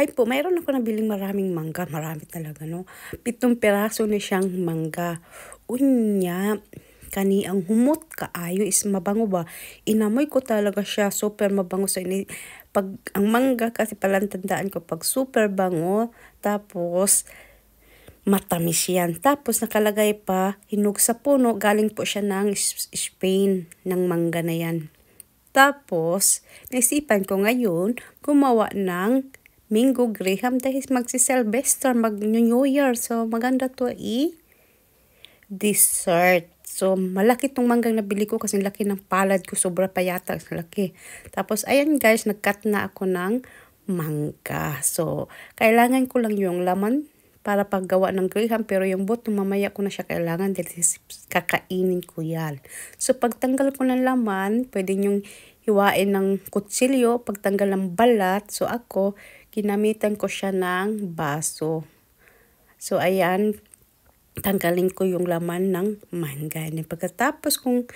Hi po, mayroon ako nabiling maraming mangga. Marami talaga, no? 7 piraso na siyang mangga. Unya, kani ang humot kaayo is mabango ba? Inamoy ko talaga siya, super mabango. So, pag ang mangga kasi palang tandaan ko, pag super bango, tapos matamis yan. Tapos nakalagay pa, hinog sa puno, galing po siya ng Spain, ng mangga na yan. Tapos, naisipan ko ngayon, gumawa ng mango graham dahil magsi-Sylvester, mag-New Year. So, maganda to dessert. So, malaki tong manggang nabili ko kasi laki ng palad ko. Sobra pa yata. Laki. Tapos, ayan guys, nag-cut na ako ng mangga. So, kailangan ko lang yung laman para paggawa ng graham. Pero yung buto, mamaya ko na siya kailangan dahil kakainin ko yan. So, pagtanggal ko ng laman, pwede nyong hiwain ng kutsilyo, pagtanggal ng balat. So, ako, ginamitan ko siya ng baso. So, ayan, tanggalin ko yung laman ng mangga. And pagkatapos kong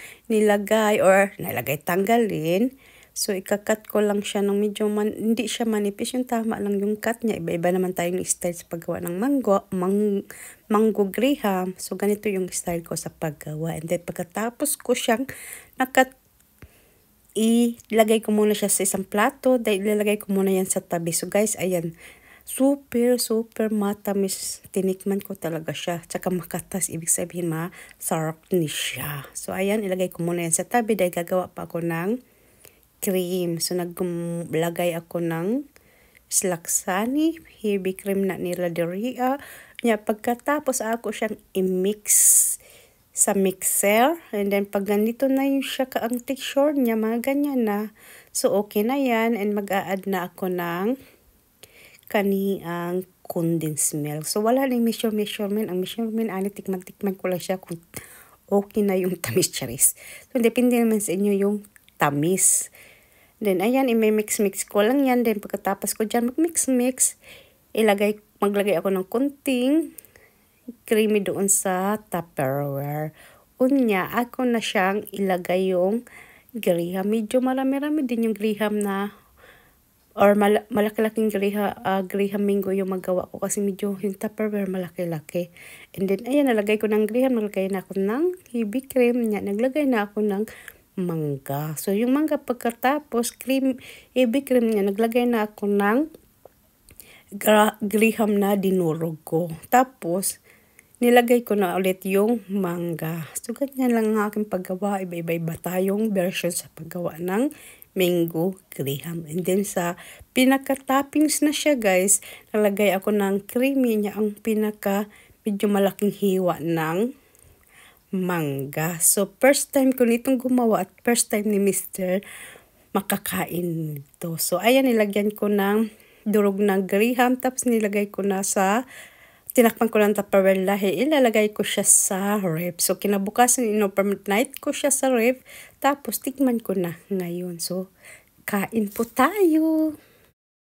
tanggalin, so ikakat ko lang siya ng medyo, hindi siya manipis, yung tama lang yung cut niya. Iba-iba naman tayong style sa paggawa ng mango graham. So, ganito yung style ko sa paggawa. And then, pagkatapos ko siyang nakat, ilagay ko muna siya sa isang plato, dahil ilalagay ko muna yan sa tabi. So guys, ayan, super matamis. Tinikman ko talaga siya. Tsaka makatas, ibig sabihin masarap ni siya. So ayan, ilagay ko muna yan sa tabi dahil gagawa pa ako ng cream. So naglagay ako ng Slaksani, heavy cream na nila Deria. Pagkatapos ako siyang i-mix sa mixer, and then pag ganito na yung siya ang texture niya, mga ganyan na. So, okay na yan, and mag-a-add na ako ng kaniyang condensed milk. So, wala na yung measurement. Ang measurement, tikman ko lang siya kung okay na yung tamis charis. So, depende naman sa inyo yung tamis. Then, ayan, i-mix ko lang yan. Then, pagkatapos ko dyan, mag-mix, maglagay ako ng kunting creamy doon sa Tupperware. Unya, ako na siyang ilagay yung graham. Medyo marami-rami din yung graham na, or malaki-laking graham mango yung magawa ko kasi medyo yung Tupperware malaki-laki. And then, ayan, nalagay ko ng graham, naglagay na ako ng heavy cream niya, naglagay na ako ng mangga. So, yung mangga pagkatapos, heavy cream niya, naglagay na ako ng graham na dinurog ko. Tapos, nilagay ko na ulit yung mangga. So, ganyan lang ang aking paggawa. Iba-iba tayong version sa paggawa ng mango graham. And then, sa pinaka-toppings na siya, guys, nalagay ako ng creamy niya, ang medyo malaking hiwa ng mangga. So, first time ko nitong gumawa at first time ni Mr. makakain nito. So, ayan, nilagyan ko ng durog ng graham. Tapos, nilagay ko na tinakpan ko ng Tupperware dahil ilalagay ko siya sa ref. So, kinabukasan, in-overnight ko siya sa ref. Tapos, tikman ko na ngayon. So, kain po tayo!